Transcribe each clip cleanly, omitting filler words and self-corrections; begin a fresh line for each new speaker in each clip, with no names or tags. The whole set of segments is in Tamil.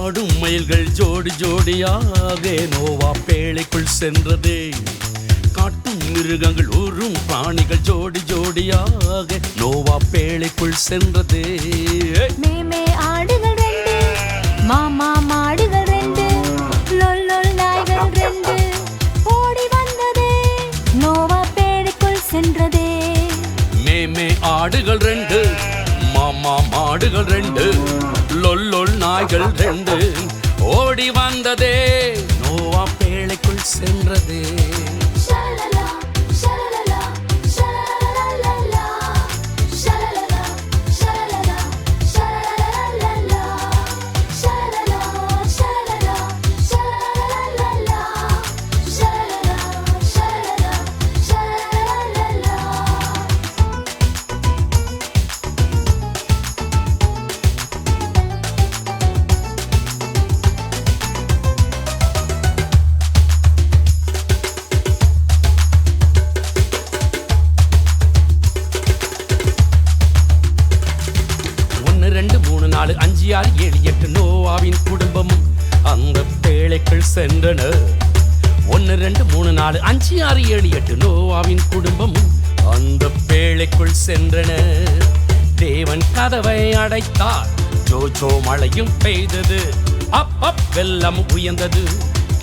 ஆடும் மயில்கள் ஜோடி ஜோடியாக நோவா பேழைக்குள் சென்றதே. காட்டும் மிருகங்கள் ஊரும் பிராணிகள் ஜோடி ஜோடியாக நோவா பேழைக்குள் சென்றதே.
மேமே ஆடுகள் ரெண்டு, மாமா மாடுகள் ரெண்டு, லொல்லொல் நாய்கள் ரெண்டு, ஓடி வந்ததே நோவா பேழைக்குள் சென்றதே.
மேமே ஆடுகள் ரெண்டு, மாமா மாடுகள் ரெண்டு, லொல்லொல் நாய்கள் ரெண்டு, ஓடி வந்ததே நோவா பேழைக்குள் சென்றதே. நாலு அஞ்சு ஆறு ஏழு எட்டு நோவாவின் குடும்பமும் அந்த பேழைக்குள் சென்றனர். 1 2 3 4 5 6 7 8 நோவாவின் குடும்பமும் அந்த பேழைக்குள் சென்றனர். தேவன் கதவை அடைத்தார், ஜோஜோ மழையும் பெய்தது, அப் வெள்ளம் உயர்ந்தது.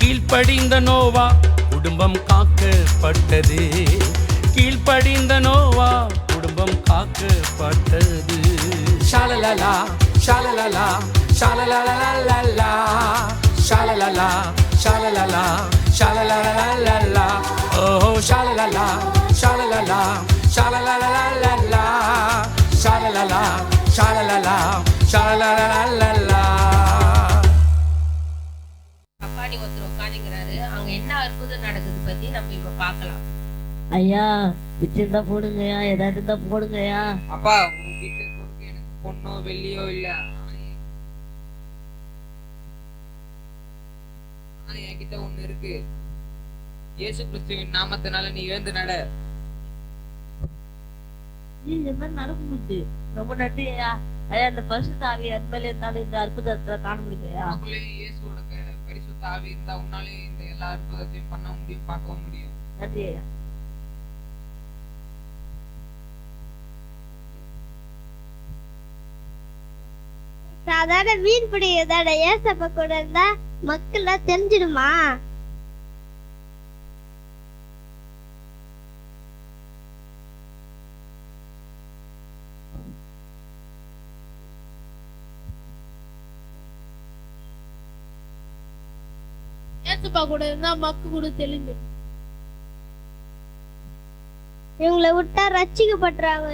கீழ்ப்படிந்த நோவா குடும்பம் காக்கப்பட்டது. கீழ்ப்படிந்த நோவா குடும்பம் காக்கப்பட்டது. ஷாலலலா ஷாலலலா ஷாலலலலலா ஷாலலலா ஷாலலலா ஷாலலலலலா ஓ ஷாலலலா ஷாலலலா ஷாலலலலலா ஷாலலலா ஷாலலலா ஷாலலலலலா.
அப்பாடி ஒருத்தர் உட்காந்துங்கிறாரு. அங்க என்ன அற்புதம் நடக்குது பத்தி நம்ம இப்ப பாக்கலாம்.
ஐயா பிச்சிருந்தா போடுங்கய்யா, ஏதாவது இருந்தா போடுங்கய்யா.
அப்பா உங்க வீட்டுல எனக்கு பொண்ணோ வெள்ளியோ இல்ல, ஆனா என்கிட்ட ஒண்ணு இருக்கு. இயேசு கிறிஸ்துவின் நாமத்தினால நீ எழுந்து நட.
நடக்குது. ரொம்ப நன்றி ஐயா. ஐயா இந்த பரிசுத்த ஆவி அன்பல இருந்தாலும் இந்த அற்புதத்தை காண முடியுங்கய்யா.
இயேசுவோட பரிசுத்த ஆவி இருந்தா உன்னாலே இந்த எல்லா அற்புதத்தையும் பண்ண முடியும், பார்க்க முடியும்.
நன்றி ஐயா.
சாதாரண மீன் பிடிக்கிறதாட ஏசப்ப கூட இருந்தா மக்கள் தெரிஞ்சிடுமா?
ஏசப்பா கூட இருந்தா மக்கு கூட தெளிஞ்சு
இவங்களை விட்டா ரட்சிக்கப்படுறாங்க.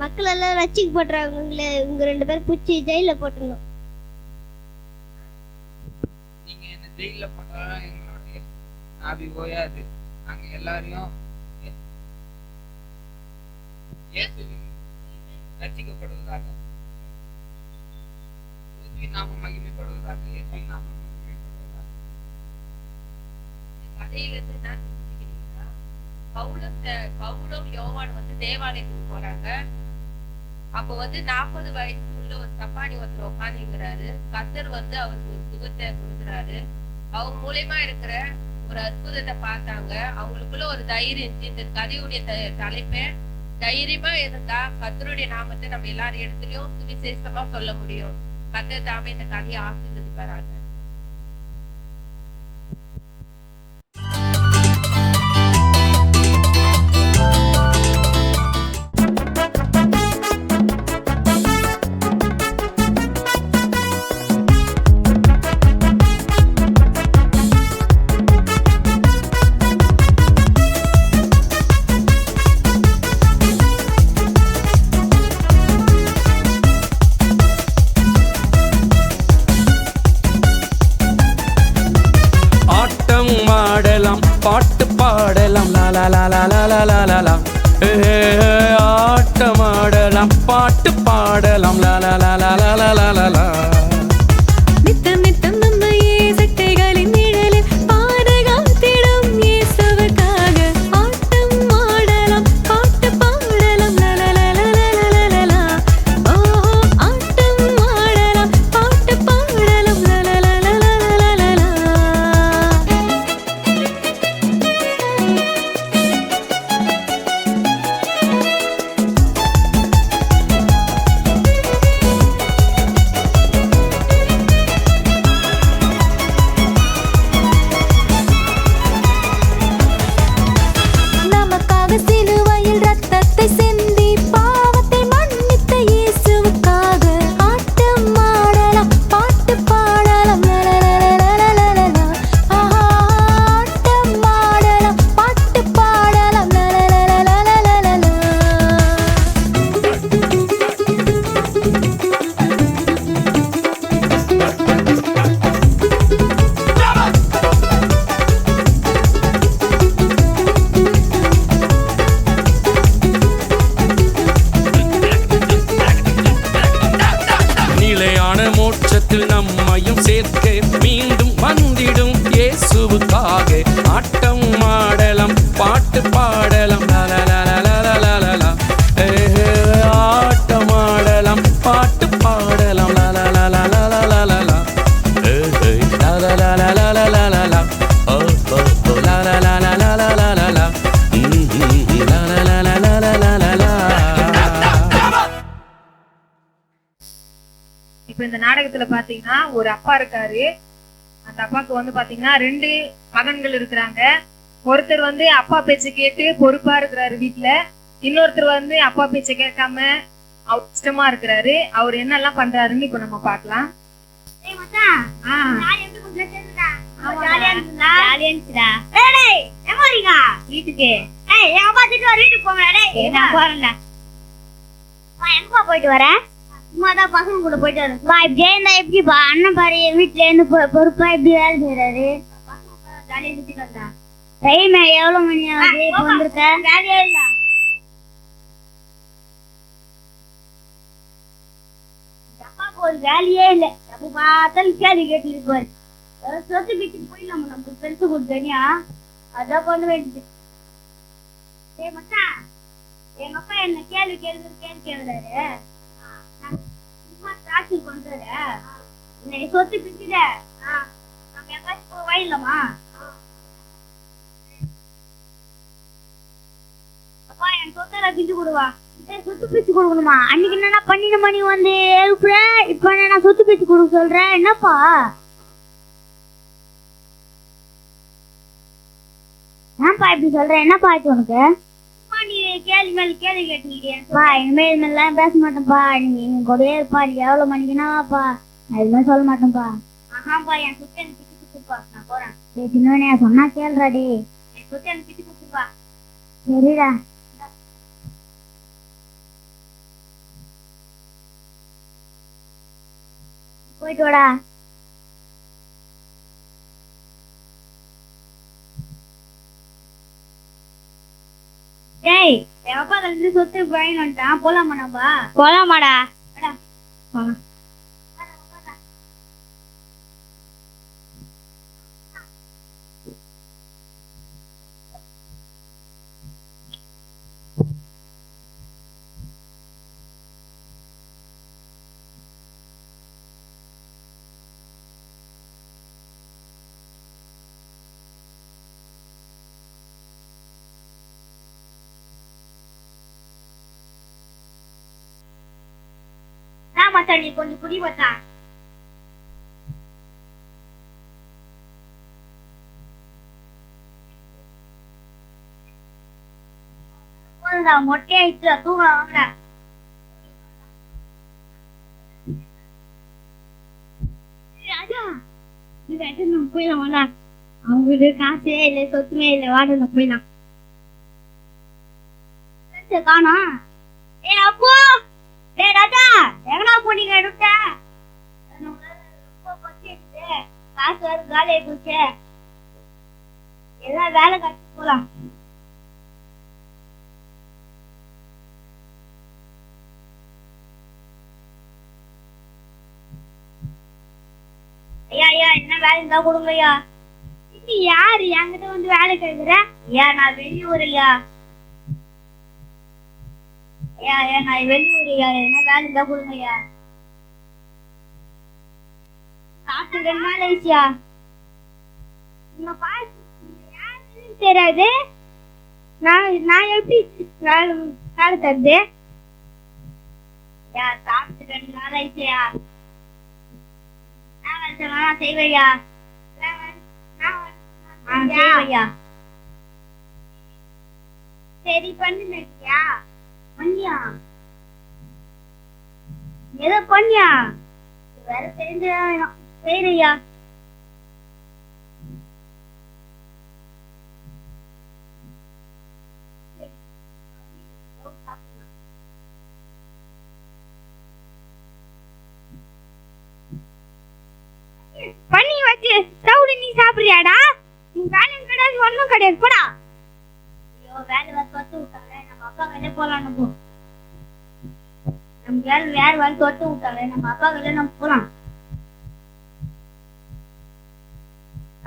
மக்கள் எல்லாம் ரட்சிக்கப்படுறாங்க. உங்க 2 பேரும் பிடிச்சி ஜெயில போட்டுருணும்.
நீங்க என்ன ஜெயில போட்டாலும் எங்களுடைய ஆவி ஓயாது. நாங்க எல்லாரையும் ரட்சிக்கப்படுவதாக, இயேசுவின் நாமம் மகிமைப்படுவதாக, இயேசுவின் நாமம் மகிமைப்படுவதாக.
கதையில இருந்து என்ன தெரிஞ்சுக்கிறீங்கன்னா, பவுலும் யோவான் தேவாலயத்துக்கு போறாங்க. அப்ப 40 வயசு உள்ள ஒரு சப்பானி ஒருத்தர் உட்காந்துங்கிறாரு. கர்த்தர் அவருக்கு ஒரு சுகத்தை கொடுக்குறாரு. அவங்க மூலியமா இருக்கிற ஒரு அற்புதத்தை பார்த்தாங்க. அவங்களுக்குள்ள ஒரு தைரியம் இருந்துச்சு. இந்த கதையுடைய தலைப்பை தைரியமா இருந்தா கர்த்தருடைய நாமத்தை நம்ம எல்லாரும் இடத்துலயும் சுவிசேஷமா சொல்ல முடியும். கர்த்தர் தாமே இந்த கதையை ஆசீர்வதிப்பாராங்க.
பாட்டு பாடலாம் லாலாலாலாலாலாலா. ஆட்டமாடலாம் பாட்டு பாடலாம் லாலாலாலாலாலாலா.
நித்தம் நித்தம் நம்ம சட்டைகளின் நிழலில் பாதுகாத்திடும் இயேசுவுக்காக ஆட்டம் ஆடலாம் பாட்டு பாடலாம் லாலாலாலாலாலா. ஓ ஆட்டம்
கேட்க மீண்டும் வந்திடும் இயேசுவுக்காக ஆட்டம் ஆடலாம் பாட்டு பாடலாம் லலலலலலலலலா. ஆட்டம் ஆடலாம் பாட்டு பாடலாம் லலலலலலலலா. லலலலலலலலா. ஓ ஓ ஓ லலலலலலலலா. லலலலலலலலா.
இப்ப இந்த நாடகத்துல பாத்தீங்கன்னா ஒரு அப்பா இருக்காரு. அந்த அப்பாவுக்கு வந்து பாத்தீங்கன்னா 2 மகன்கள் இருக்கிறாங்க. ஒருத்தர் வந்து அப்பா பேச்சை கேட்டு பொறுப்பா இருக்கிறாரு வீட்டுல. இன்னொருத்தர் வந்து அப்பா பேச்சை கேட்காம அவர் இஷ்டமா இருக்கிறாரு. அவர் என்னெல்லாம் பண்றாருன்னு இப்ப நம்ம பாக்கலாம்.
வீட்டுக்கு எங்க அப்பா திட்டு வீட்டுக்கு போங்க. நான் போறேன்டா. எங்கப்பா போயிட்டு வர? சும்மாதான் பசங்க கூட போயிட்டு வரேன். இப்படியே இருந்தா எப்படிப்பா? அண்ணன் பாரு வீட்டுல இருந்து பொறுப்பா எப்படி வேலை செய்யறாரு. ஜாலியா சுத்திட்டு வந்தா டைம் எவ்வளவு மணி ஆகுது? இப்ப வந்திருக்க வேலையே இல்ல. அப்பாவுக்கு ஒரு வேலையே இல்ல. எப்ப பார்த்தாலும் கேள்வி கேட்டு இருப்பாரு. சொத்து வீட்டுக்கு போய் நம்ம பெருசு கொடுத்தனியா அதான் பண்ண வேண்டியது. ஏய் மச்சான், எங்க அப்பா என்ன கேள்வி கேட்கிறாரு. சும்மா காசு பண்றாரு. இன்னைக்கு சொத்து பிச்சுட நம்ம எங்காச்சும் போய் வாயிடலாமா? அப்பா என் சொத்தை பிச்சு கொடுவா. சொத்து பிச்சு கொடுக்கணுமா? அன்னைக்கு என்னன்னா 12 மணி வந்து எழுப்புற, இப்ப என்ன சொத்து பிச்சு கொடுக்க சொல்ற? என்னப்பா ஏன்பா இப்படி சொல்ற? என்னப்பா ஆச்சு உனக்கு? நீ கேள்வி மேல கேள்வி கேட்டுக்கிட்டியா? இனிமேல் மேலாம் பேச மாட்டேன்ப்பா. நீங்க கூடவே இருப்பா. நீ எவ்வளவு மணிக்குனாப்பா நான் எதுவுமே சொல்ல மாட்டேன்ப்பா. ஆஹாப்பா என் சொத்தை எனக்கு பிச்சு கொடுத்துருப்பா. நான் போறேன். சின்னவனே சொன்னா கேள்றாடி. என் சொத்தை எனக்கு பிச்சு கொடுத்துருப்பா. சரிடா. போயிட்டு வாடா. டேய் என் அப்பா கலந்து சொத்து வாங்கிட்டு வந்துட்டான். போலாமா? நம்ம போலாமாடா. மச்சான் நீ கொஞ்சம் குடி மச்சான். மொட்டையாயிடுச்சு தூங்க வாங்க. ராஜா நம்ம போயிடலாம் வாடா. அவங்களுக்கு காசே இல்லை சொத்துமே இல்லை. வாட நம்ம போயிடலாம். காணோம். ஏ அப்போ டேய் ராஜா எங்கடா போனீங்க? எடுத்த ரொம்ப பசிச்சு காசு வேற காலியாகி போச்சு. எல்லாம் வேலை காட்சி போலாம். ஐயா ஐயா என்ன வேலை இருந்தா கொடுங்க ஐயா. யாரு என்கிட்ட வந்து வேலை கேட்குற? ஐயா நான் வெளியூர் ஐயா. நான் வெளியூர் ஐயா. என்ன வேலை இருந்தா கொடுங்க ஐயா. சாப்பிட்டு 2 நாள் ஆயிடுச்சியா. உங்க பாஸ் யாருன்னு தெரியாது. நான் எப்படி வேலை தருது? சாப்பிட்டு 2 நாள் ஆயிடுச்சியா. நான் வேலை செய்வேன் செய்வையா. செய்வையா. சரி பண்ணுயா. பண்ணியா ஏதோ பண்ணியா வேற செய்யறையா. பண்ணி வச்சு தவிர நீ சாப்பிடுறியாடா? நீ வேலையும் கிடையாது ஒன்றும் கிடையாது. போடா. ஐயோ வேலை வச்சு விட்டாங்க. நம்ம அப்பா வேலை போலாம். நம்ம வேற வேலை தொட்டு விட்டாங்க. நம்ம அப்பா வேலை நம்ம போலாம்.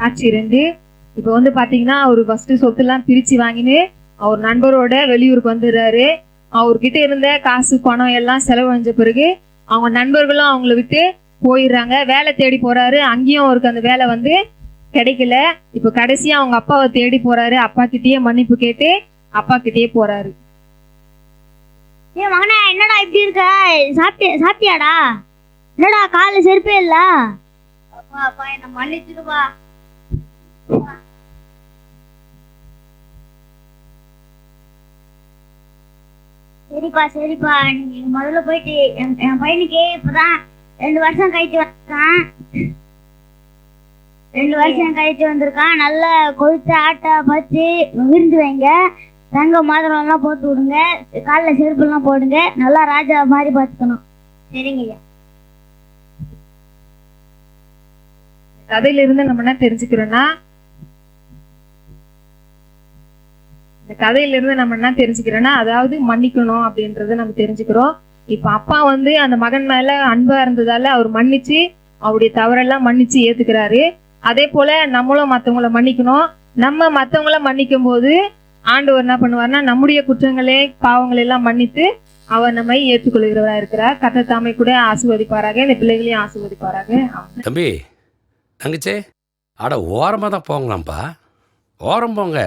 சாட்சி 2. இப்போ வந்து பாத்தீங்கன்னா அவரு ஃபர்ஸ்ட் சொத்துலாம் பிரிச்சு வாங்கின்னு அவர் நண்பரோட வெளியூருக்கு வந்துடுறாரு. அவர்கிட்ட இருந்த காசு பணம் எல்லாம் செலவழிஞ்ச பிறகு அவங்க நண்பர்களும் அவங்கள விட்டு போயிடுறாங்க. வேலை தேடி போறாரு. அங்கேயும் அவருக்கு அந்த வேலை வந்து கிடைக்கல. இப்போ கடைசியா அவங்க அப்பாவை தேடி போறாரு. அப்பா கிட்டேயே மன்னிப்பு கேட்டு அப்பா கிட்டேயே போறாரு.
ஏ மகனே, என்னடா இப்படி இருக்க? சாப்பிட்டியாடா? என்னடா காலில் செருப்பே இல்ல? அப்பா அப்பா என்ன மன்னிச்சிடுப்பா. சரிப்பா நீங்க முதல்ல போயிட்டு என் பையனுக்கு இப்பதான் 2 வருஷம் கழிச்சு வந்திருக்கான். நல்ல கொழுத்த ஆட்டை பச்சு விருந்து வைங்க, தங்க மாதம் எல்லாம் போட்டு விடுங்க, காலில் செருப்பு எல்லாம் போடுங்க, நல்லா ராஜா மாதிரி பார்த்துக்கணும். சரிங்க ஐயா.
கதையில இருந்து நம்ம என்ன தெரிஞ்சுக்கிறோம்னா அதாவது மன்னிக்கணும் அப்படின்றத நம்ம தெரிஞ்சுக்கிறோம். இப்ப அப்பா வந்து அந்த மகன் மேல அன்பா இருந்ததால அவர் மன்னிச்சு அவருடைய தவறெல்லாம் மன்னிச்சு ஏத்துக்கிறாரு. அதே போல நம்மளும் மத்தவங்கள மன்னிக்கணும். நம்ம மத்தவங்கள மன்னிக்கும் போது ஆண்டவர் என்ன பண்ணுவார்னா நம்முடைய குற்றங்களே பாவங்களை எல்லாம் மன்னித்து அவர் நம்மை ஏற்றுக்கொள்கிறவரா இருக்கிறார். கர்த்தர் தாமே கூட ஆசீர்வதிப்பாராக. இந்த பிள்ளைகளையும் ஆசீர்வதிப்பாராக.
தம்பி தங்கச்சே, அட ஓரமாக தான் போங்களாம்ப்பா, ஓரம் போங்க.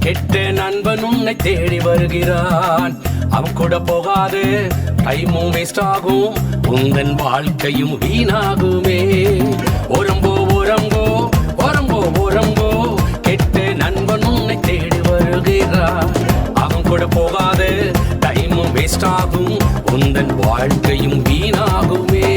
கெட்ட நண்பன் உன்னை தேடி வருகிறான். அவன் கூட போகாது, டைமும் வேஸ்ட் ஆகும், உந்தன் வாழ்க்கையும் வீணாகுமே. ஓரம்போ ஓரம்போ ஓரம்போ ஓரம்போ, கெட்ட நண்பன் உன்னை தேடி வருகிறான். அவன் கூட போகாது, டைமும் வேஸ்ட் ஆகும், உந்தன் வாழ்க்கையும் வீணாகுமே.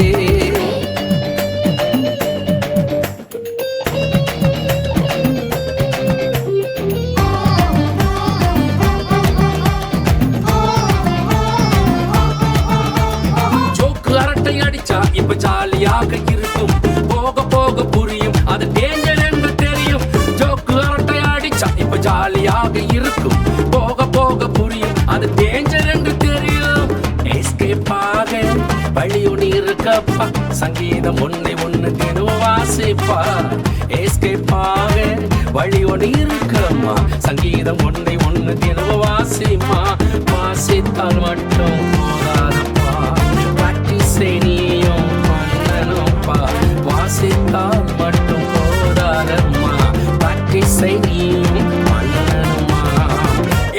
இப்ப ஜாலியாக இருக்கும், போக போக புரியும், அது டேஞ்சர் என்று தெரியும். ஜோக்கு அரட்டை அடிச்சா இப்ப ஜாலியாக இருக்கும், போக போக புரியும், அது டேஞ்சர் என்று தெரியும். எஸ்கேப் ஆக வழி ஒன்று இருக்கப்பா, சங்கீதம் 1:1 தினம் வாசிப்பா. எஸ்கேப் ஆக வழி ஒன்று இருக்கம்மா, சங்கீதம் 1:1 தினம் வாசிமா. வாசித்தால் மட்டும் போதாதப்பா, பிராக்டிஸை நீயும் பண்ணணும்ப்பா. வாசித்தால் மட்டும் போதாதம்மா, பிராக்டிஸை நீயும் பண்ணணுமா.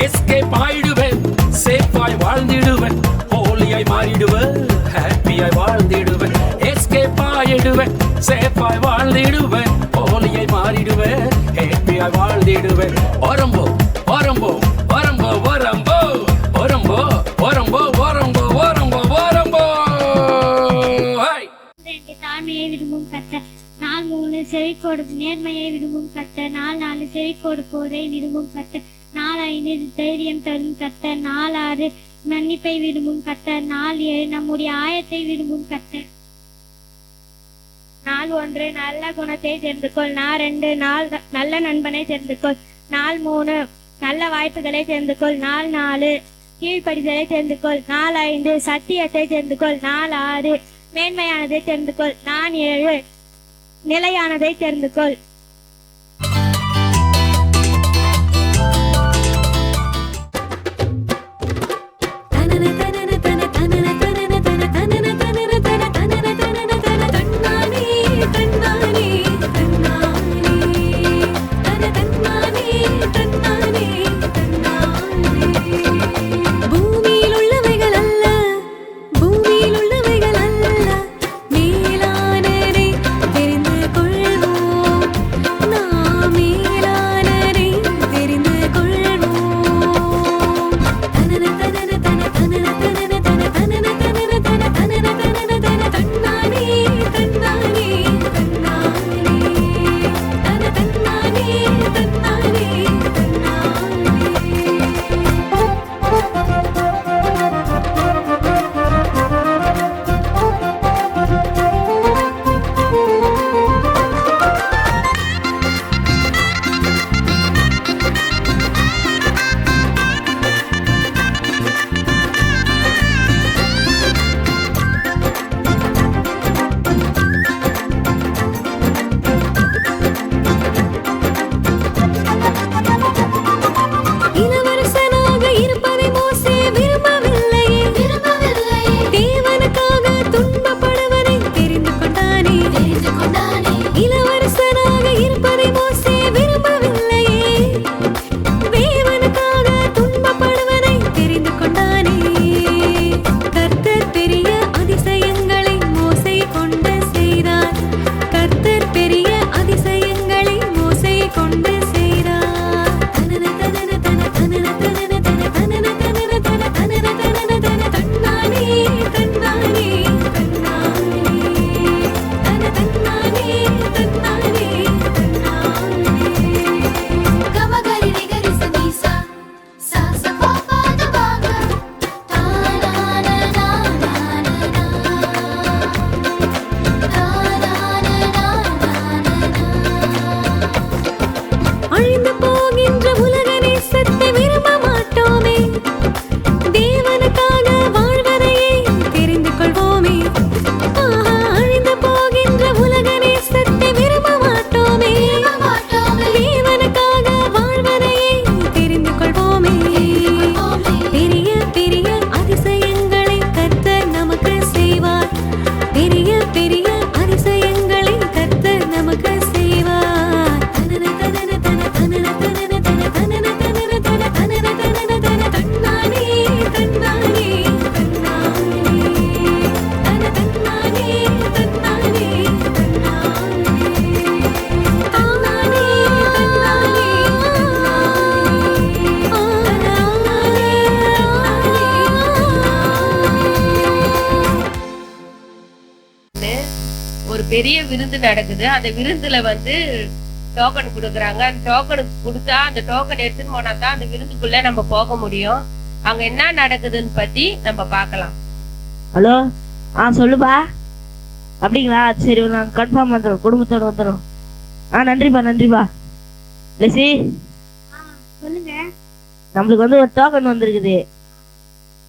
எஸ்கேப் ஆயிடுவேன், சேஃபாய் வாழ்ந்திடுவேன், ஹோலியாய் மாறிடுவேன், ஹாப்பியாய் வாழ்ந்திடுவேன். எஸ்கேப் ஆயிடுவேன், சேஃபாய் வாழ்ந்திடுவேன், ஹோலியாய் மாறிடுவேன், ஹாப்பியாய் வாழ்ந்திடுவேன். ஓரம்போ ஓரம்போ ஓரம்போ ஓரம்போ ஓரம்போ ஓரம்போ ஓரம்போ ஓரம்போ ஓரம்போ.
தாழ்மையை விரும்பும் கர்த்தர். 4:3 செவி கொடுக்கும் நேர்மையை விரும்பும் கர்த்தர். 4:4 செவி கொடுப்போரை விரும்பும் கர்த்தர். 4:5 தைரியம் தரும் கர்த்தர். 4:6 மன்னிப்பை விரும்பும் கர்த்தர். 4:7 நம்முடைய ஆயத்தை விரும்பும் கர்த்தர். 4:1 நல்ல குணத்தை தெரிந்து கொள். 4:2 நல்ல நண்பனை தெரிந்து கொள். 4:3 நல்ல வாய்ப்புகளை தெரிந்து கொள். 4:4 கீழ்ப்படிதலை தெரிந்து கொள். 4:5 சத்தியத்தை தெரிந்து கொள். 4:6 மேன்மையானதை தெரிந்து கொள். 4:7 நிலையானதை தெரிந்து கொள்.
பெரிய விருந்து நடக்குது. அந்த விருந்துல வந்து டோக்கன் கொடுக்குறாங்க. அந்த டோக்கன் கொடுத்தா அந்த டோக்கன் எடுத்துன்னு போனா தான் அந்த விருந்துக்குள்ள நம்ம போக முடியும். அங்க என்ன நடக்குதுன்னு பத்தி நம்ம பார்க்கலாம்.
ஹலோ, சொல்லுப்பா. அப்படிங்களா? சரி, நாங்கள் கன்ஃபார்ம் வந்துடும், குடும்பத்தோட வந்துடும். நன்றிப்பா. லெசி,
சொல்லுங்க.
நம்மளுக்கு வந்து ஒரு டோக்கன் வந்திருக்குது.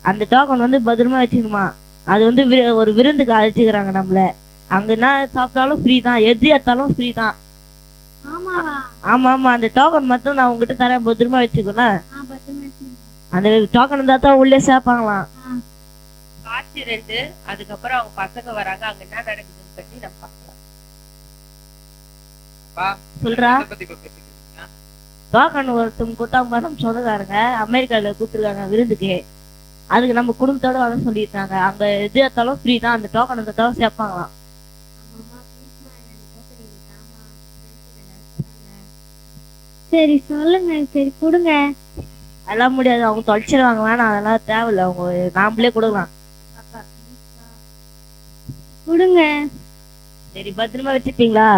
அந்த டோக்கன் வந்து பத்திரமா வச்சுக்கணுமா. அது வந்து ஒரு விருந்துக்கு அழைச்சிக்கிறாங்க நம்மள. அங்க என்ன சாப்பிட்டாலும் ஃப்ரீ தான், எது எடுத்தாலும் ஃப்ரீ தான். ஆமா, அந்த டோக்கன் மட்டும் நான் உங்ககிட்ட தரேன், பத்திரமா வச்சுக்கணும். அந்த டோக்கன் இருந்தா தான் உள்ளே சேர்ப்பாங்களாம்.
காட்சி 2. அதுக்கப்புறம் அவங்க பசங்க வராங்க. அங்க என்ன நடக்குதுன்னு பத்தி நம்ம பார்க்கலாம்.
சொல்றா.
எதை பத்தி இப்ப பேசிட்டு இருக்கீங்க?
டோக்கன் ஒருத்தவங்க கொடுத்தாங்க, நம்ம சொந்தக்காரங்க அமெரிக்கால கூப்பிட்டுருக்காங்க விருந்துக்கு. அதுக்கு நம்ம குடும்பத்தோட வர சொல்லியிருக்காங்க. அங்க எது எடுத்தாலும் ஃப்ரீ தான், அந்த டோக்கன் இருந்தாலும் சேர்ப்பாங்களாம்.
சரி சொல்லுங்க. சரி கொடுங்க.
அதெல்லாம் முடியாது, அவங்க தொலைச்சிருவாங்க. வேணாம், அதெல்லாம் தேவையில்லை. அவங்க நாமளே கொடுக்கலாம்.
கொடுங்க.
சரி, பத்திரமா வச்சுப்பீங்களா?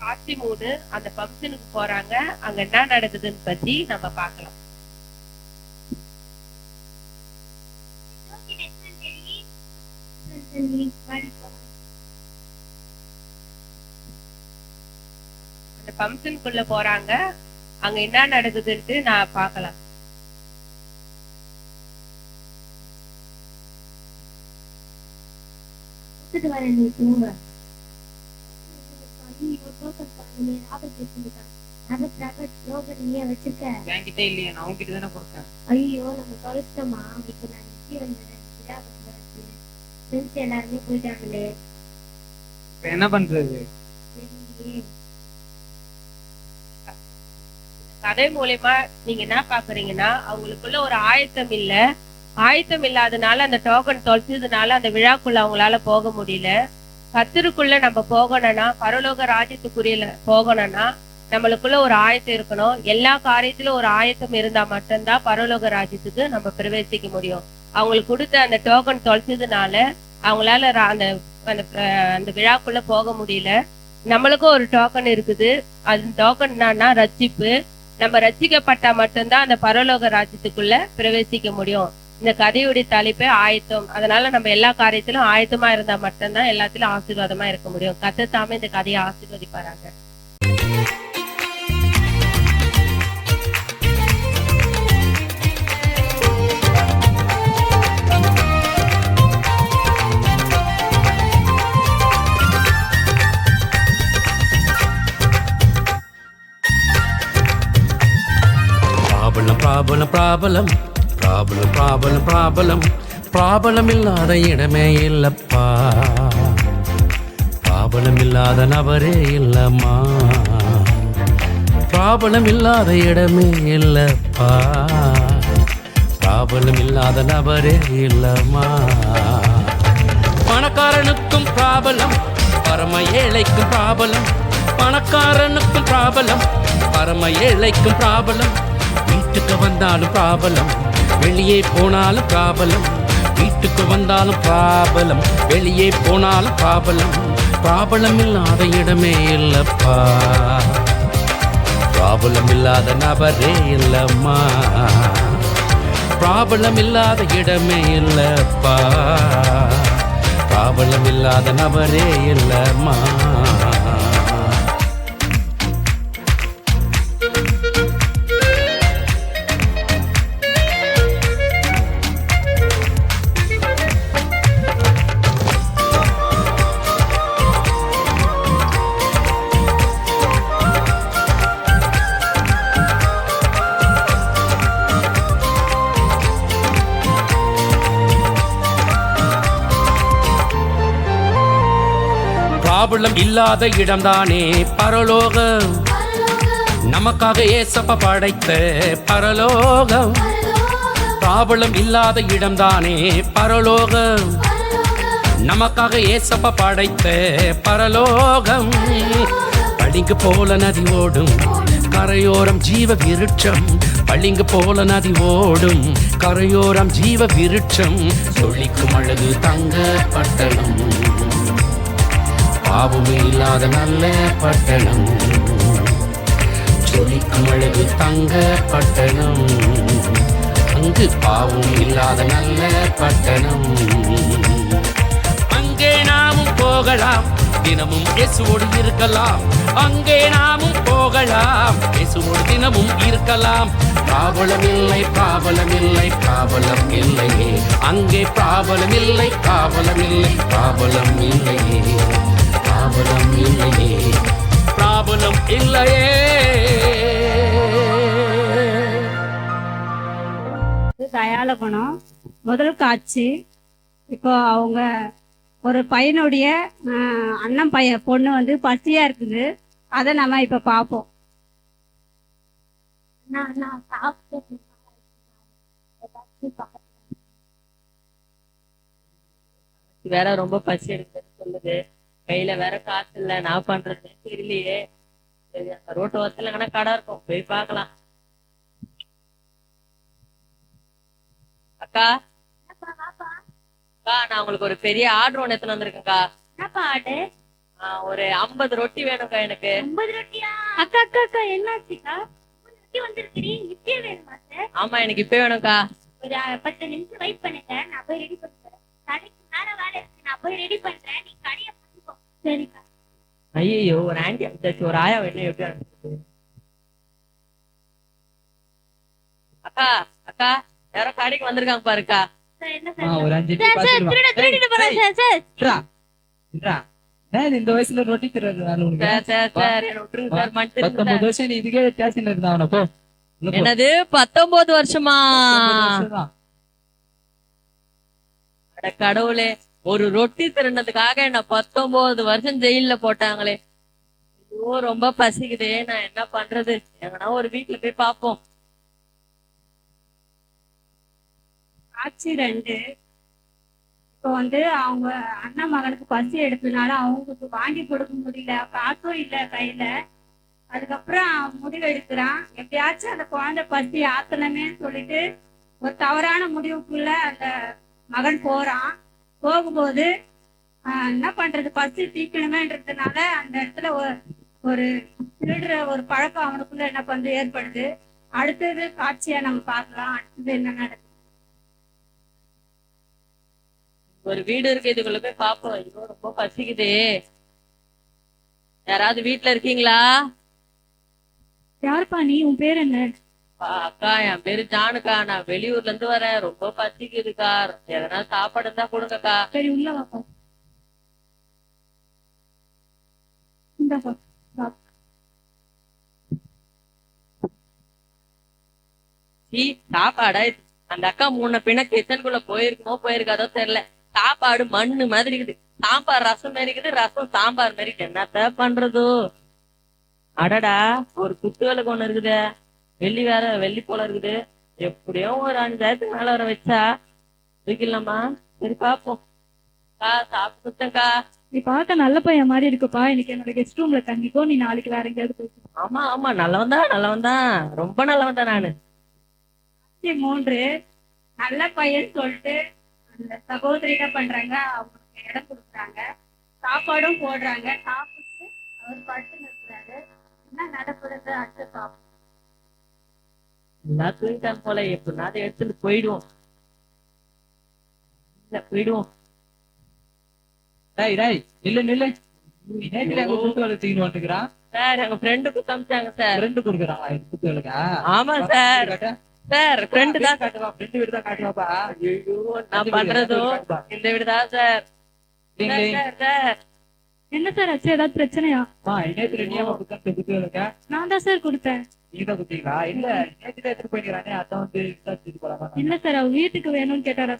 காட்சி 3. அந்த ஃபங்க்ஷனுக்கு போறாங்க. அங்க என்ன நடக்குதுன்னு பத்தி நம்ம பார்க்கலாம். அந்த ஃபங்க்ஷனுக்குள்ள போறாங்க. அங்க என்ன நடக்குதுன்ட்டு நான் பார்க்கலாம்.
என்கிட்ட இல்லையே, நான் உங்ககிட்ட தானே கொடுத்தேன்.
ஐயோ, நம்ம தொலைச்சிட்டோமா. இப்ப நான் எல்லாருமே போயிட்டாங்களே.
இப்ப என்ன பண்றது?
கதை மூலமா நீங்க என்ன பாக்குறீங்கன்னா, அவங்களுக்குள்ள ஒரு ஆயத்தம் இல்ல. ஆயத்தம் இல்லாதனால அந்த டோக்கன் தொலைச்சதுனால அந்த விழாக்குள்ள அவங்களால போக முடியல. கர்த்தருக்குள்ள நம்ம போகணும்னா, பரலோக ராஜ்யத்துக்குரிய போகணும்னா நம்மளுக்குள்ள ஒரு ஆயத்தம் இருக்கணும். எல்லா காரியத்திலும் ஒரு ஆயத்தம் இருந்தா மட்டும்தான் பரலோக ராஜ்யத்துக்கு நம்ம பிரவேசிக்க முடியும். அவங்களுக்கு கொடுத்த அந்த டோக்கன் தொலைச்சதுனால அவங்களால அந்த விழாக்குள்ள போக முடியல. நம்மளுக்கும் ஒரு டோக்கன் இருக்குது. அந்த டோக்கன் என்னன்னா ரட்சிப்பு. நம்ம ரட்சிக்கப்பட்டா மட்டும்தான் அந்த பரலோக ராஜ்யத்துக்குள்ள பிரவேசிக்க முடியும். இந்த கதையுடைய தலைப்பே ஆயத்தம். அதனால நம்ம எல்லா காரியத்திலும் ஆயத்தமா இருந்தா மட்டும்தான் எல்லாத்திலும் ஆசீர்வாதமா இருக்க முடியும். கர்த்தர் தாமே இந்த கதையை ஆசீர்வதிப்பாராங்க.
ப்ராபலம் இல்லாத இடமே இல்லப்பா. ப்ராபலம் இல்லாத நபரே இல்லம்மா. ப்ராபலம் இல்லாத இடமே இல்லப்பா. ப்ராபலம் இல்லாத நபரே இல்லம்மா. பணக்காரனுக்கும் ப்ராபலம், பரம ஏழைக்கும் ப்ராபலம். பணக்காரனுக்கும் ப்ராபலம், பரம ஏழைக்கும் ப்ராபலம். வீட்டுக்கு வந்தாலும் ப்ராபலம், வெளியே போனாலும் ப்ராபலம். வீட்டுக்கு வந்தாலும் ப்ராபலம், வெளியே போனாலும் ப்ராபலம். ப்ராபலம் இல்லாத இடமே இல்லப்பா. ப்ராபலம் இல்லாத நபரே இல்லம்மா. ப்ராபலம் இல்லாத இடமே இல்லப்பா. ப்ராபலம் இல்லாத நபரே இல்லம்மா. ப்ராபலம் இல்லாத இடம்தானே பரலோகம். நமக்காக ஏசப்பா படைத்த பரலோகம். ப்ராபலம் இல்லாத இடம்தானே பரலோகம். நமக்காக ஏசப்பா படைத்த பரலோகம். பளிங்கு போல நதி ஓடும், கரையோரம் ஜீவ விருட்சம் பளிங்கு போல நதி ஓடும் கரையோரம் ஜீவ விருட்சம் சொல்லிக்கும் அழகு தங்க பட்டணம் பாவமே இல்லாத நல்ல பட்டணம் சொல்லிக்கும் அழகு தங்க பட்டணம் அங்கு பாவம் இல்லாத நல்ல பட்டணம் அங்கே நாமும் போகலாம் தினமும் இயேசுவோடு இருக்கலாம் அங்கே நாமும் போகலாம் இயேசுவோடு தினமும் இருக்கலாம் பாவலமில்லை பாவலமில்லை பாவலம் இல்லையே அங்கே பாவலமில்லை பாவலமில்லை பாவலம் இல்லையே பாவலம் இல்லையே பாவலம் இல்லையே
தயால குணம் முதல் காட்சி. இப்போ அவங்க ஒரு பையனுடைய அண்ணன் பையன் பொண்ணு வந்து பசியா இருக்குது. அதை நம்ம இப்ப பார்ப்போம்.
வேற ரொம்ப பசி எடுக்குதுன்னு சொல்லுது. கையில வேற காசு இல்ல, நான் பண்றது தெரியலையே. சரி, அந்த ரோட்டு ஓரத்துல எங்கன்னா கடை இருக்கும், போய் பார்க்கலாம். அக்கா அக்கா, நான் உங்களுக்கு ஒரு பெரிய ஆர்டர் ஒண்ணு எடுத்துன்னு வந்திருக்கேன்க்கா.
என்னப்பா ஆடு?
ஒரு 50 ரொட்டி வேணும்க்கா எனக்கு.
50 ரொட்டியா? அக்கா அக்கா அக்கா என்னாச்சுக்கா? 50 ரொட்டி வந்திருக்கீ, இப்பயே வேணுமா சார்?
ஆமா, எனக்கு இப்ப வேணும்க்கா.
ஒரு 10 நிமிஷம் வெயிட் பண்ணுங்க, நான் போய் ரெடி பண்றேன். கடைக்கு நேரம் வேலை இருக்கு, நான் போய் ரெடி பண்றேன், நீ கடையை பார்த்துக்கோ. சரிக்கா.
ஐயோ, ஒரு ஆண்டி அனுப்பிச்சு, ஒரு ஆயா வேணும், எப்படி அனுப்பிச்சு? அக்கா அக்கா, யாரோ கடைக்கு வந்திருக்காங்க பாருக்கா.
சார் என்ன சார்?
ஒரு 5
சார் திருடிட்டு போறேன் சார்.
இந்த வயசுல ரொட்டி தர்றது வேலை உனக்கு?
சார் என்ன விட்டுருங்க சார், மன்னிச்சிருங்க
19
சார்.
வருஷம் நீ இதுக்கே ஸ்டேஷன்ல இருந்தா அவனை போ. உள்ள போ.
என்னது 19 வருஷமா?
19 வருஷம் தான்.
அட கடவுளே, ஒரு ரொட்டி திருடினதுக்காக என்ன 19 வருஷம் ஜெயில்ல போட்டாங்களே. ஐயோ, ரொம்ப பசிக்குதே, நான் என்ன பண்றது? எங்கன்னா ஒரு வீட்டுல போய் பாப்போம்.
காட்சி 2. இப்போ வந்து அவங்க அண்ணன் மகனுக்கு பசி எடுத்ததுனால அவங்களுக்கு வாங்கி கொடுக்க முடியல, காசும் இல்ல கையில. அதுக்கப்புறம் முடிவு எடுக்கிறான், எப்படியாச்சும் அந்த குழந்தை பசி ஆத்தனமே சொல்லிட்டு ஒரு தவறான முடிவுக்குள்ள அந்த மகன் போறான். போகும்போது என்ன பண்றது, பசி தீக்கணுமேன்றதுனால அந்த இடத்துல ஒரு திருடுற ஒரு பழக்கம் அவனுக்குள்ள என்ன பண்றது ஏற்படுது. அடுத்தது காட்சியா நம்ம பார்க்கலாம். அடுத்தது என்ன நடக்குது?
ஒரு வீடு இருக்கு, இதுக்குள்ள போய் பாப்போம். ஐயோ, ரொம்ப பசிக்குதே. யாராவது வீட்டுல இருக்கீங்களா?
யாருப்பா நீ? உன் பேர் என்ன?
அக்கா, என் பேரு ஜானுக்கா, நான் வெளியூர்ல இருந்து வரேன். ரொம்ப பசிக்குதுக்கா, எதனா சாப்பாடு இருந்தா கொடுங்கக்கா.
சரி, உள்ள வாப்பா. இந்தாப்பா.
சாப்பாடா? அந்த அக்கா முன்ன பின்ன கிச்சனுக்குள்ள போயிருக்குமோ போயிருக்காதோ தெரியல. சாப்பாடு மண்ணு மாதிரி இருக்குது, சாம்பார் ரசம் மாதிரி இருக்குது, ரசம் சாம்பார் மாதிரி. என்னத்த பண்றதோ? அடடா, ஒரு குத்துவேலுக்கு ஒண்ணு இருக்குது, வெள்ளி வேற வெள்ளி போல இருக்குது. எப்படியோ ஒரு 5000 மேல வர வச்சா தூக்கிடலாமா? சரி பாப்போம். சாப்பிட்டுக்கா.
நீ பார்க்க நல்ல பையன் மாதிரி இருக்குப்பா. இன்னைக்கு என்னோட கெஸ்ட் ரூம்ல தங்கிக்கோ, நீ நாளைக்கு வேற எங்கேயாவது போயிட்டு.
ஆமா ஆமா, நல்லவன் தான், ரொம்ப நல்லவன் தான் நானு.
3 நல்ல பையன் சொல்லிட்டு அந்த சகோதரி என்ன பண்றாங்க, அவங்களுக்கு இடம் கொடுக்குறாங்க, சாப்பாடும் போடுறாங்க. சாப்பிட்டு அவர் படுத்து நிற்கிறாரு. என்ன நடக்கிறது அடுத்த சாப்பிட்டு
எல்லாம் தூங்கிட்டான் போல. எப்படின்னா அதை எடுத்துட்டு போயிடுவோம். இல்ல போயிடுவோம்.
நில்லு நேற்றுல எங்க குத்துவேலை தூக்கிட்டு வந்துக்கிறான்
சார். எங்க ஃப்ரெண்டுக்கு காமிச்சாங்க சார்.
ஃப்ரெண்டு கொடுக்குறான் குத்துவேலுக்கா?
ஆமா சார். சார் ஃப்ரெண்டு தான்.
காட்டுவா, ஃப்ரெண்டு வீடு தான் காட்டுவாப்பா.
ஐயோ, நான் பண்றதோ இந்த வீடுதான் சார். சார்
என்ன சார் ஆச்சு? ஏதாவது பிரச்சனையா?
நேற்று நீமா குத்த குத்துவேலுக்கா?
நான் தான் சார் கொடுத்தேன்.
நீங்க குத்தீங்களா? இல்ல, நேற்று எடுத்துட்டு போயிக்கிறானே, அதான் வந்து விசாரிச்சுட்டு போலாமா?
இல்ல சார், அவர் வீட்டுக்கு வேணும்னு கேட்டாரா?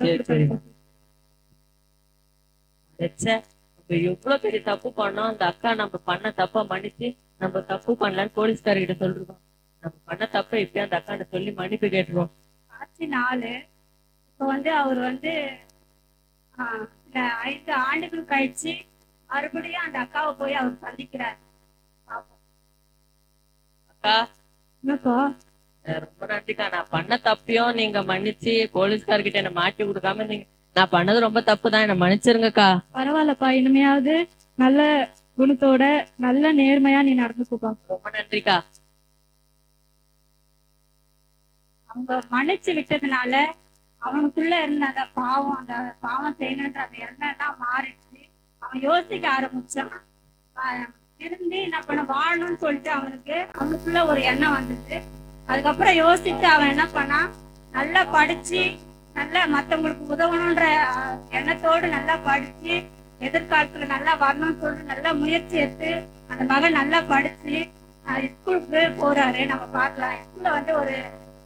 எவ்வளவு பெரிய தப்பு பண்ணோம். அந்த அக்கா நம்ம பண்ண தப்ப மன்னிச்சு நம்ம தப்பு பண்ணலான்னு போலீஸ்காரர்கிட்ட சொல்றோம். நம்ம பண்ண தப்ப இப்ப அந்த அக்காண்ட சொல்லி மன்னிப்பு கேட்டுருவோம்.
ஆச்சு 4. இப்ப வந்து அவர் வந்து 5 ஆண்டுகள் கழிச்சு மறுபடியும் அந்த அக்காவை போய் அவர் சந்திக்கிறார்.
அக்கா,
என்னப்பா
ரொம்ப நன்றிக்கா. நான் பண்ண தப்பையும் நீங்க மன்னிச்சு போலீஸ்கார்கிட்ட என்ன மாட்டி கொடுக்காம நீங்க, நான் பண்ணது ரொம்ப தப்பு தான், என்ன மன்னிச்சிருங்கக்கா.
பரவாயில்லப்பா, இனிமையாவது நல்ல குணத்தோட நல்ல நேர்மையா நீ நடந்துக்குப்பா.
ரொம்ப நன்றிக்கா.
அவங்க மன்னிச்சு விட்டதுனால அவனுக்குள்ள இருந்த அந்த பாவம் செய்யணுன்ற அந்த எண்ணம் தான் மாறிடுச்சு. அவன் யோசிக்க ஆரம்பிச்சான். திரும்பி என்ன பண்ண வாழணும்னு சொல்லிட்டு அவனுக்குள்ள ஒரு எண்ணம் வந்தது. அதுக்கப்புறம் யோசிச்சு அவன் என்ன பண்ணான், நல்லா படிச்சு நல்லா மத்தவங்களுக்கு உதவணுன்ற எண்ணத்தோடு நல்லா படிச்சு எதிர்காலத்துல நல்லா வரணும்னு சொல்லிட்டு நல்லா முயற்சி எடுத்து அந்த மகன் நல்லா படிச்சு ஸ்கூலுக்கு போறாரு. நம்ம பார்க்கலாம், ஸ்கூல்ல வந்து ஒரு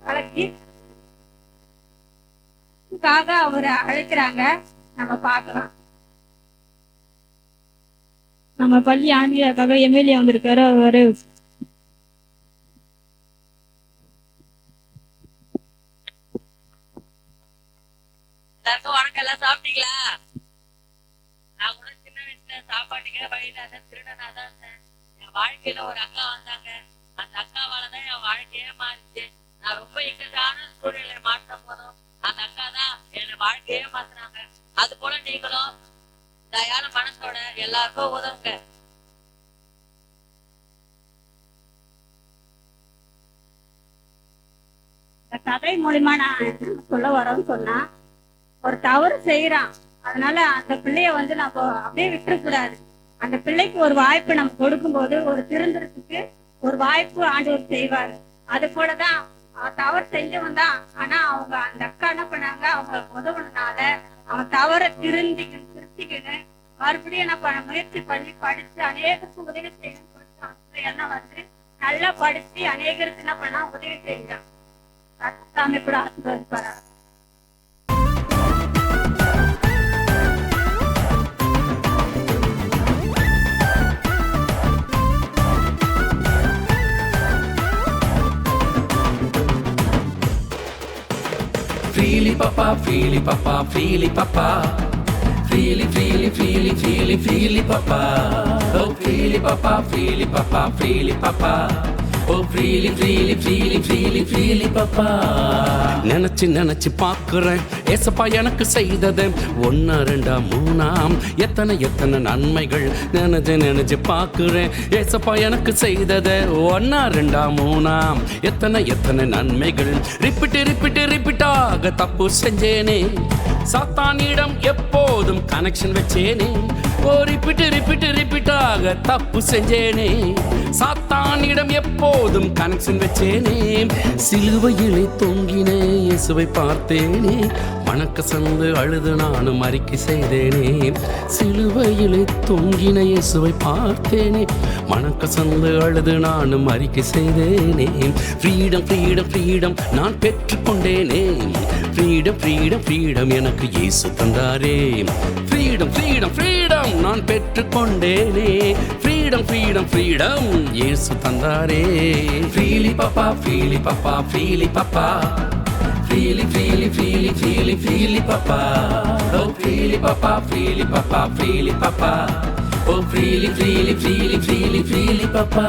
கலெக்டருக்காக அவரை அழைக்கிறாங்க. நம்ம பார்க்கலாம். நம்ம பள்ளி ஆங்கிலக்காக எம்எல்ஏ வந்திருக்காரு. அவரு
எல்லாருக்கும் வணக்கம். எல்லாம் சாப்பிட்டீங்களா? நான் கூட சின்ன வயசுல சாப்பாட்டுக்கே வழியில திருடனா தான் இருந்தேன். என் வாழ்க்கையில ஒரு அக்கா வந்தாங்க. அந்த அக்காவாலதான் என் வாழ்க்கையே மாறிச்சு. நான் ரொம்ப இக்கட்டான சூழ்நிலை மாற்ற போதும் அந்த அக்கா தான் என் வாழ்க்கையே மாத்தினாங்க. அது போல நீங்களும் தயார மனசோட எல்லாருக்கும் உதவுங்க.
இந்த கதை மூலியமா நான் சொல்ல வரோம்னு சொன்னா, ஒரு தவறு செய்யறான், அதனால அந்த பிள்ளைய வந்து நம்ம அப்படியே விட்டுறக்கூடாது. அந்த பிள்ளைக்கு ஒரு வாய்ப்பு நம்ம கொடுக்கும்போது ஒரு திருந்துறதுக்கு ஒரு வாய்ப்பு ஆண்டவர் செய்வாரு. அது போலதான் தவறு செஞ்சவன் தான். ஆனா அவங்க அந்த அக்கா என்ன பண்ணாங்க, அவங்க உதவுனால அவன் தவற திருத்திக்கின்னு மறுபடியும் என்ன பண்ண முயற்சி பண்ணி படிச்சு அநேகருக்கு உதவி செய்யணும்னு சொல்லிட்டு என்ன வந்து நல்லா படிச்சு அநேகருக்கு என்ன பண்ணா உதவி செய்யலாம். சாமி கூட ஆசீர்வதிப்பாரா.
Freely papa, freely papa, freely papa. Freely, freely, freely, freely, freely papa. Oh, freely papa, freely papa, freely papa. Oh, freely, freely, freely, freely, freely papa. நினைச்சு நினைச்சு பார்க்கிறேன் ஏசப்பா எனக்கு செய்தது 1 2 3 எத்தனை எத்தனை நன்மைகள். நினைச்சு நினைச்சு பார்க்கிறேன் ஏசப்பா எனக்கு செய்தது 1 2 3 எத்தனை எத்தனை நன்மைகள். ரிப்பீட்டாக தப்பு செஞ்சேனே, சாத்தானிடம் எப்போதும் கனெக்ஷன் வச்சேனே. ஓ ரிப்பீட்டாக தப்பு செஞ்சேனே, சாத்தானிடம் எப்போதும் கனெக்ஷன் வச்சேனே. சிலுவையிலே தொங்கினே இயேசுவை பார்த்தேனே, மணக்க சந்து அழுது நானும் அறிக்கை செய்தேனே. சிலுவையிலே தொங்கின இயேசுவை பார்த்தேனே, மணக்க சந்து அழுது நானும் அறிக்கை செய்தேனே. ஃப்ரீடம் ஃப்ரீடம் ஃப்ரீடம் நான் பெற்றுக்கொண்டேனே. ஃப்ரீடம் ஃப்ரீடம் ஃப்ரீடம் எனக்கு இயேசு தந்தாரே. ஃப்ரீடம் ஃப்ரீடம் ஃப்ரீடம் நான் பெற்றுக்கொண்டேனே. ஃப்ரீடம் ஃப்ரீடம் ஃப்ரீடம் இயேசு தந்தாரே. Freely Papa freely Papa freely Papa. Freely, freely, freely, freely, freely, papa. Oh, freely, papa, freely, papa, freely, papa. Oh, freely, freely, freely, freely, freely, papa.